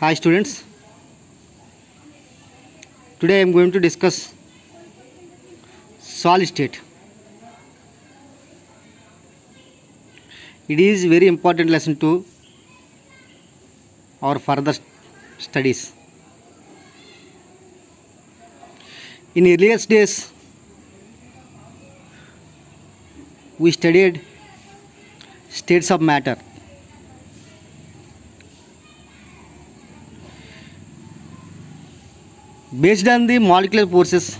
Hi students, today I am going to discuss solid state. It is very important lesson to our further studies. In earlier days, we studied states of matter. Based on the molecular forces,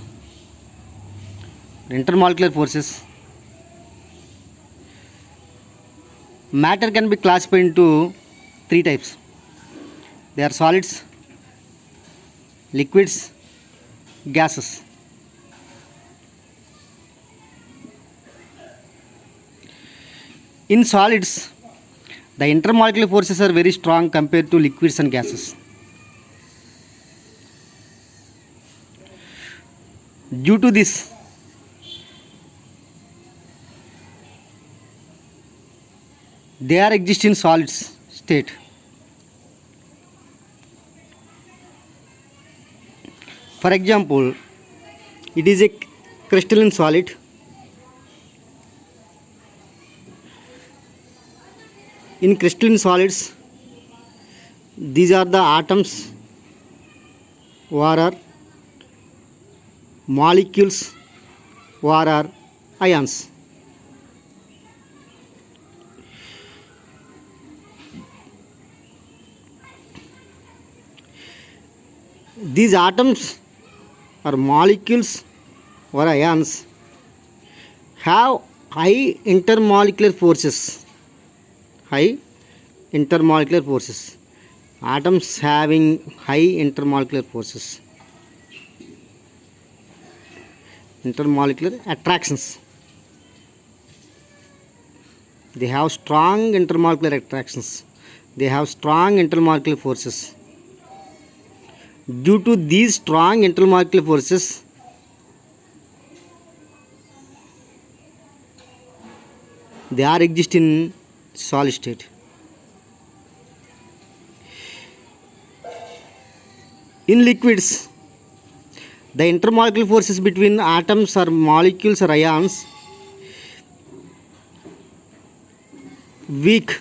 intermolecular forces, matter can be classified into three types. They are solids, liquids, gases. In solids, the intermolecular forces are very strong compared to liquids and gases. Due to this, they are exist in solids state. For example, it is a crystalline solid. In crystalline solids, these are the atoms or are molecules or are ions. These atoms or molecules or ions have high intermolecular forces. High intermolecular forces. Atoms having high intermolecular forces. Intermolecular attractions. They have strong intermolecular attractions. They have strong intermolecular forces. Due to these strong intermolecular forces, they are exist in solid state. In liquids, the intermolecular forces between atoms or molecules or ions weak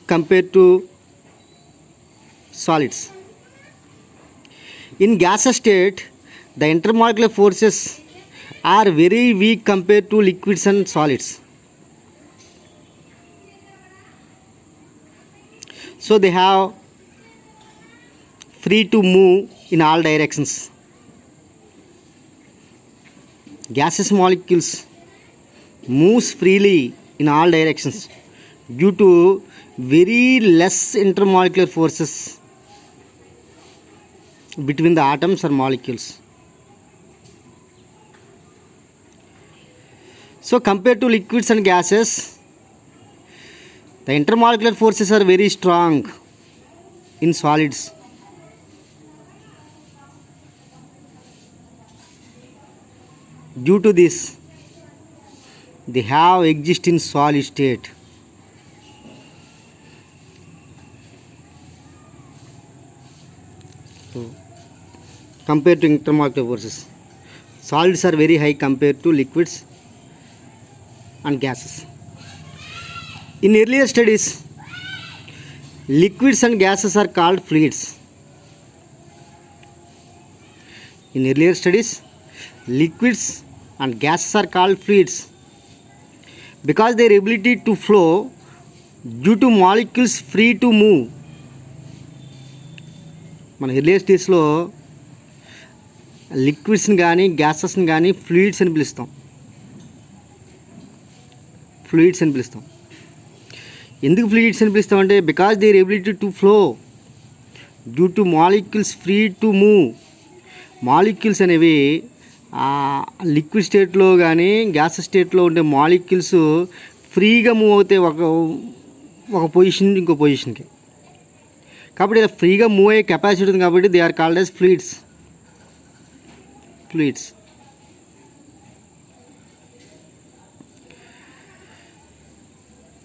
compared to solids. In gaseous state, the intermolecular forces are very weak compared to liquids and solids. So they have free to move in all directions. Gaseous molecules moves freely in all directions due to very less intermolecular forces between the atoms or molecules. So compared to liquids and gases, the intermolecular forces are very strong in solids. Due to this, they have exist in solid state. So, compared to intermolecular forces, solids are very high compared to liquids and gases. In earlier studies, liquids and gases are called fluids. In earlier studies, liquids and gases are called fluids because their ability to flow due to molecules free to move. మన earlier స్టేజ్లో లిక్విడ్స్ని కానీ గ్యాసెస్ని కానీ fluids అని పిలుస్తాం. Fluids అని పిలుస్తాం. ఎందుకు fluids అని పిలుస్తాం అంటే because there ability to flow due to molecules free to move. Molecules అనేవి లిక్విడ్ స్టేట్లో కానీ గ్యాస్ స్టేట్లో ఉండే మాలిక్యూల్స్ ఫ్రీగా మూవ్ అవుతాయి ఒక పొజిషన్ నుంచి ఇంకో పొజిషన్కి. కాబట్టి ఇలా ఫ్రీగా మూవ్ అయ్యే కెపాసిటీ ఉంది కాబట్టి they are called as fluids. Fluids.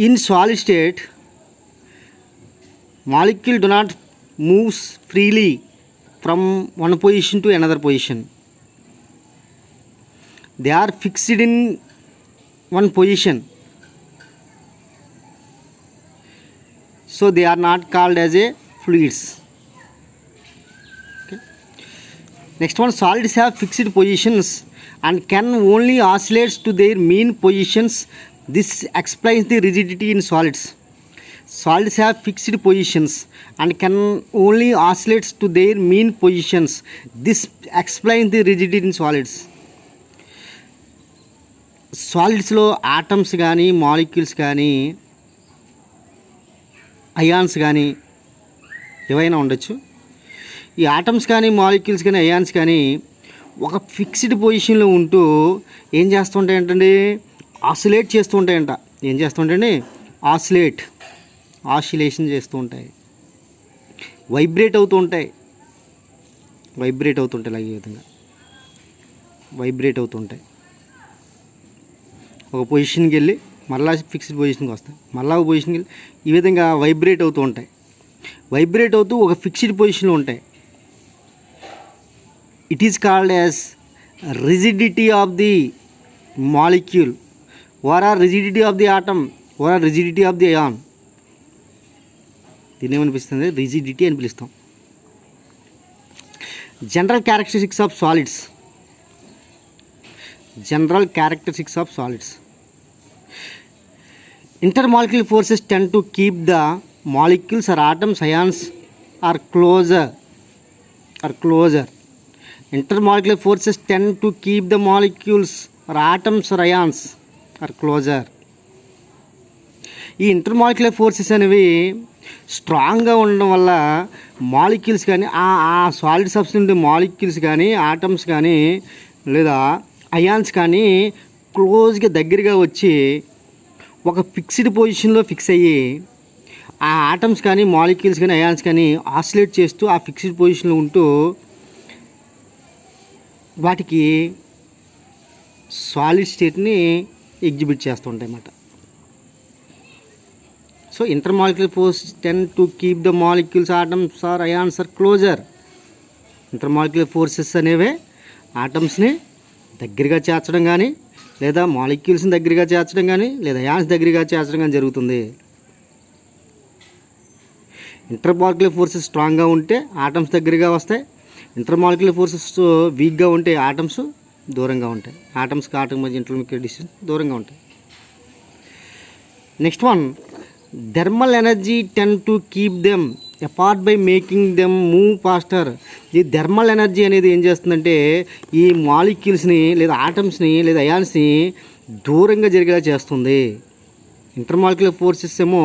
In solid state, molecule do not moves freely from one position to another position. They are fixed in one position, so they are not called as a fluids. Okay. Next one, solids have fixed positions and can only oscillate to their mean positions. This explains the rigidity in solids. Solids have fixed positions and can only oscillate to their mean positions. This explains the rigidity in solids. సాలిడ్స్లో atoms కానీ molecules కానీ ions కానీ ఏవైనా ఉండొచ్చు. ఈ atoms కానీ molecules కానీ ions కానీ ఒక ఫిక్స్డ్ పొజిషన్లో ఉంటూ ఏం చేస్తుంటాయంటండి, ఆసిలేట్ చేస్తూ ఉంటాయంట. ఏం చేస్తుంటాయండి, ఆసిలేషన్ చేస్తూ ఉంటాయి, వైబ్రేట్ అవుతూ ఉంటాయి. ఈ విధంగా వైబ్రేట్ అవుతుంటాయి. ఒక పొజిషన్కి వెళ్ళి మళ్ళీ ఫిక్స్డ్ పొజిషన్కి వస్తాయి, మళ్ళీ ఒక పొజిషన్కి వెళ్ళి ఈ విధంగా వైబ్రేట్ అవుతూ ఉంటాయి. వైబ్రేట్ అవుతూ ఒక ఫిక్స్డ్ పొజిషన్లో ఉంటాయి. It is called as rigidity of the molecule or rigidity of the atom or rigidity of the ion. దీన్ని ఏమనిపిస్తుంది, రిజిడిటీ అని పిలుస్తాం. General characteristics of solids. Intermolecular forces tend to keep the molecules or atoms, ions are closer. Intermolecular forces tend to keep the molecules or atoms or ions are closer. ఈ intermolecular forces అనేవి స్ట్రాంగ్గా ఉండడం వల్ల molecules కానీ ఆ solid substance ఉండే molecules కానీ atoms కానీ లేదా అయాన్స్ కానీ క్లోజ్గా దగ్గరగా వచ్చి ఒక ఫిక్స్డ్ పొజిషన్లో ఫిక్స్ అయ్యి ఆ ఆటమ్స్ కానీ మాలిక్యూల్స్ కానీ అయాన్స్ కానీ ఆసిలేట్ చేస్తూ ఆ ఫిక్స్డ్ పొజిషన్లో ఉంటూ వాటికి సాలిడ్ స్టేట్ని ఎగ్జిబిట్ చేస్తూ ఉంటాయి అన్నమాట. So intermolecular force tend to keep the molecules, atoms or ions are closer. Intermolecular forces అనేవే ఆటమ్స్ని దగ్గరగా చేర్చడం కానీ లేదా మాలిక్యూల్స్ని దగ్గరగా చేర్చడం కానీ లేదా అయాన్స్ దగ్గరగా చేర్చడం కానీ జరుగుతుంది. ఇంటర్మాలిక్యులర్ ఫోర్సెస్ స్ట్రాంగ్గా ఉంటే ఆటమ్స్ దగ్గరగా వస్తాయి. ఇంటర్మాలిక్యులర్ ఫోర్సెస్ వీక్గా ఉంటే ఆటమ్స్ దూరంగా ఉంటాయి. ఆటమ్స్కి ఆటమ్ మధ్య ఇంటర్మీడియట్ డిస్టెన్స్ దూరంగా ఉంటాయి. Next one, thermal energy tend to keep them apart by making them move faster. ఈ థర్మల్ ఎనర్జీ అనేది ఏం చేస్తుందంటే ఈ మాలిక్యూల్స్ని లేదా ఆటమ్స్ని లేదా అయాన్స్ని దూరంగా జరిగేలా చేస్తుంది. ఇంటర్మాలిక్యులర్ ఫోర్సెస్ ఏమో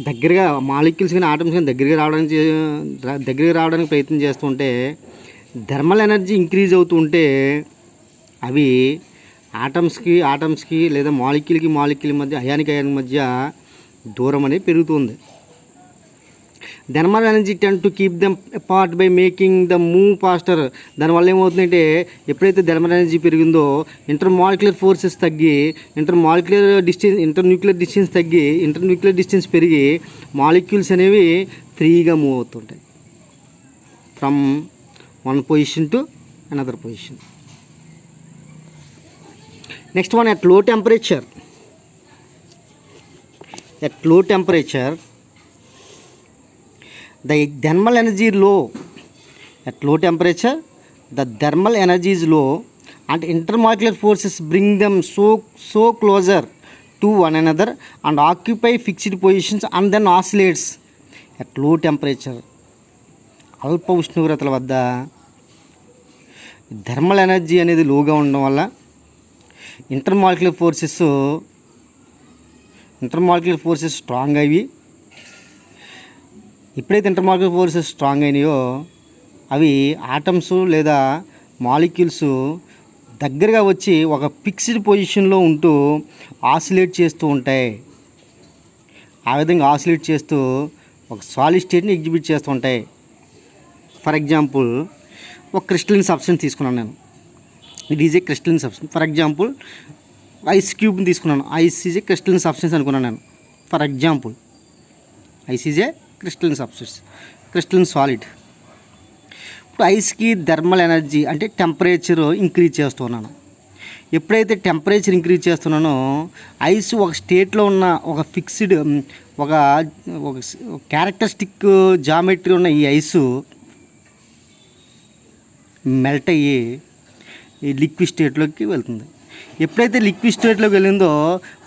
దగ్గరగా మాలిక్యూల్స్ కానీ ఆటమ్స్ కానీ దగ్గరగా రావడానికి ప్రయత్నం చేస్తుంటే థర్మల్ ఎనర్జీ ఇంక్రీజ్ అవుతూ ఉంటే అవి ఆటమ్స్కి లేదా మాలిక్యూల్ మధ్య అయానికి మధ్య దూరం అనేది పెరుగుతుంది. Thermal energy tend to keep them apart by making the move faster. దానివల్ల ఏమవుతుందంటే ఎప్పుడైతే థర్మల్ ఎనర్జీ పెరిగిందో ఇంటర్మాలిక్యులర్ ఫోర్సెస్ తగ్గి ఇంటర్న్యూక్లియర్ డిస్టెన్స్ పెరిగి మాలిక్యూల్స్ అనేవి ఫ్రీగా మూవ్ అవుతుంటాయి from one position to another position. Next one, at low temperature the thermal energy is low. At low temperature the thermal energy is low and intermolecular forces bring them so closer to one another and occupy fixed positions and then oscillates. At low temperature, అల్ప ఉష్ణోగ్రతల వద్ద thermal energy అనేది లోగా ఉండడం వల్ల intermolecular forces strong అయ్యి ఎప్పుడైతే intermolecular forces strong అయినాయో అవి ఆటమ్స్ లేదా మాలిక్యూల్స్ దగ్గరగా వచ్చి ఒక ఫిక్స్డ్ పొజిషన్లో ఉంటూ ఆసిలేట్ చేస్తూ ఉంటాయి. ఆ విధంగా ఆసిలేట్ చేస్తూ ఒక సాలిడ్ స్టేట్ని ఎగ్జిబిట్ చేస్తూ ఉంటాయి. ఫర్ ఎగ్జాంపుల్, ఒక క్రిస్టలిన్ సబ్స్టెన్స్ తీసుకున్నాను నేను. It is a crystalline substance. For example, ice క్యూబ్ని తీసుకున్నాను. Ice is a crystalline substance అనుకున్నాను నేను. For example, ice is a crystalline substance, crystalline solid. ఇప్పుడు ఐస్కి థర్మల్ ఎనర్జీ అంటే టెంపరేచర్ ఇంక్రీజ్ చేస్తున్నాను. ఎప్పుడైతే టెంపరేచర్ ఇంక్రీజ్ చేస్తున్నానో ఐస్ ఒక స్టేట్లో ఉన్న ఒక ఫిక్స్డ్ ఒక ఒక క్యారెక్టరిస్టిక్ జామెట్రీ ఉన్న ఈ ఐసు మెల్ట్ అయ్యి ఈ లిక్విడ్ స్టేట్లోకి వెళ్తుంది. ఎప్పుడైతే లిక్విడ్ స్టేట్లోకి వెళ్ళిందో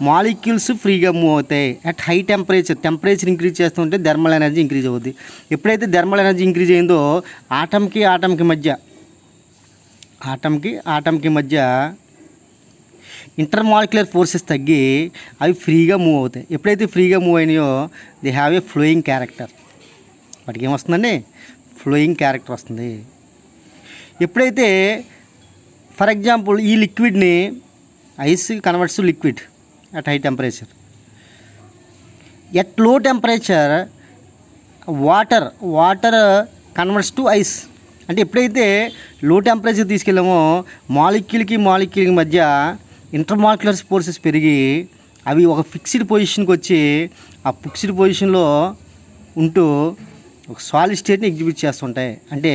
మాలిక్యూల్స్ ఫ్రీగా మూవ్ అవుతాయి. అట్ హై టెంపరేచర్ ఇంక్రీజ్ చేస్తుంటే థర్మల్ ఎనర్జీ ఇంక్రీజ్ అవుద్ది. ఎప్పుడైతే థర్మల్ ఎనర్జీ ఇంక్రీజ్ అయిందో ఆటంకి మధ్య ఇంటర్మాలిక్యులర్ ఫోర్సెస్ తగ్గి అవి ఫ్రీగా మూవ్ అవుతాయి. ఎప్పుడైతే ఫ్రీగా మూవ్ అయినాయో they have a flowing character. వాటికి ఏమొస్తుందండి? ఫ్లోయింగ్ క్యారెక్టర్ వస్తుంది. ఎప్పుడైతే ఫర్ ఎగ్జాంపుల్ ఈ లిక్విడ్ని ice converts to liquid at high temperature, at low temperature water converts to ice. అంటే ఎప్పుడైతే లో టెంపరేచర్ తీసుకెళ్ళామో మాలిక్యూల్కి మధ్య ఇంటర్మాలిక్యులర్ ఫోర్సెస్ పెరిగి అవి ఒక ఫిక్స్డ్ పొజిషన్కి వచ్చి ఆ ఫిక్స్డ్ పొజిషన్లో ఉంటూ ఒక సాలిడ్ స్టేట్ని ఎగ్జిబిట్ చేస్తుంటాయి. అంటే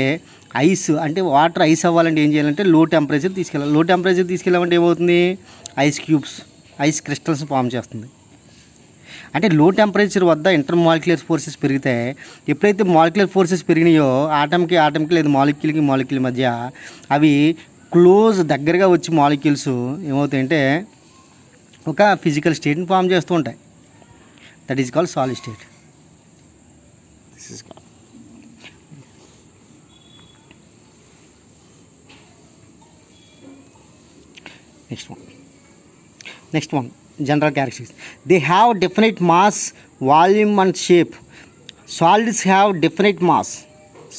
ఐస్ అంటే వాటర్ ఐస్ అవ్వాలంటే ఏం చేయాలంటే లో టెంపరేచర్ తీసుకెళ్ళాలి. లో టెంపరేచర్ తీసుకెళ్ళామంటే ఏమవుతుంది? Ice cubes, ice crystals form చేస్తుంది. అంటే లో టెంపరేచర్ వద్ద ఇంటర్మాలిక్యులర్ ఫోర్సెస్ పెరుగుతాయి. ఎప్పుడైతే మాలిక్యులర్ ఫోర్సెస్ పెరిగినాయో ఆటంకి లేదా మాలిక్యూల్ మధ్య అవి క్లోజ్ దగ్గరగా వచ్చి మాలిక్యూల్స్ ఏమవుతాయంటే ఒక ఫిజికల్ స్టేట్ని ఫామ్ చేస్తూ ఉంటాయి. That is called solid state. This is called next one general characteristics. They have definite mass, volume and shape. Solids have definite mass.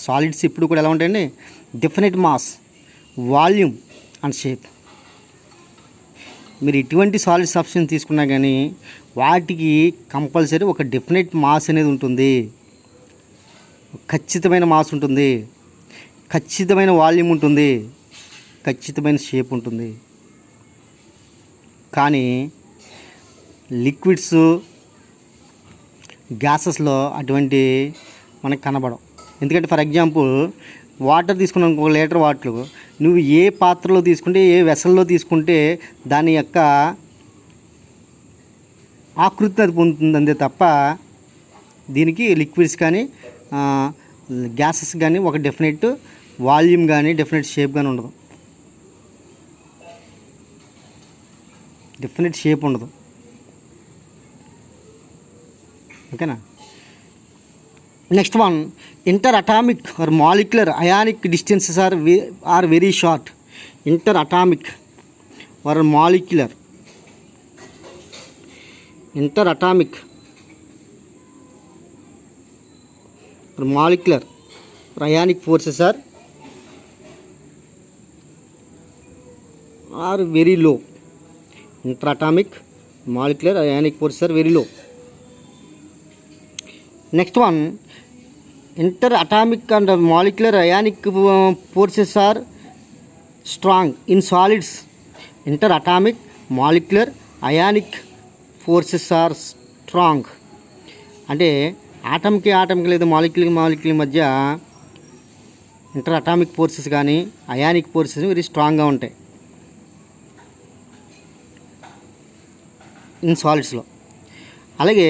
Solids ఇప్పుడు కూడా ఎలా ఉంటాయండి? Definite mass, volume and shape. మీరు ఎటువంటి solid substance తీసుకున్నా కానీ వాటికి compulsory ఒక డెఫినెట్ మాస్ అనేది ఉంటుంది, ఖచ్చితమైన మాస్ ఉంటుంది, ఖచ్చితమైన వాల్యూమ్ ఉంటుంది, ఖచ్చితమైన షేప్ ఉంటుంది. కానీ లిక్విడ్స్, గ్యాసెస్లో అటువంటి మనకు కనబడవు. ఎందుకంటే ఫర్ ఎగ్జాంపుల్ వాటర్ తీసుకున్నాం, 1 లీటర్ వాటర్ నువ్వు ఏ పాత్రలో తీసుకుంటే, ఏ వెసల్లో తీసుకుంటే దాని యొక్క ఆకృతిని అది పొందుతుంది అంతే తప్ప దీనికి లిక్విడ్స్ కానీ గ్యాసెస్ కానీ ఒక డెఫినెట్ వాల్యూమ్ కానీ డెఫినెట్ షేప్ కానీ ఉండదు, డెఫినెట్ షేప్ ఉండదు. ఓకేనా? Next one, interatomic or molecular ionic distances are very short. Interatomic or molecular ionic forces are very low. Interatomic molecular ionic forces are very low. Next one, interatomic and molecular ionic forces are strong in solids. Interatomic molecular ionic forces are strong. అంటే ఆటంకి లేదా molecule మధ్య ఇంటరాటామిక్ forces కానీ ionic forces very స్ట్రాంగ్గా ఉంటాయి in సాలిడ్స్లో. అలాగే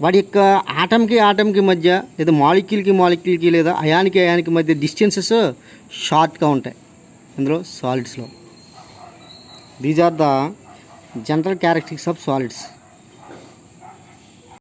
వాటి యొక్క ఆటంకి మధ్య లేదా మాలిక్యూల్కి లేదా అయానికి మధ్య డిస్టెన్సెస్ షార్ట్గా ఉంటాయి అందులో సాలిడ్స్లో. These are the general characteristics of solids.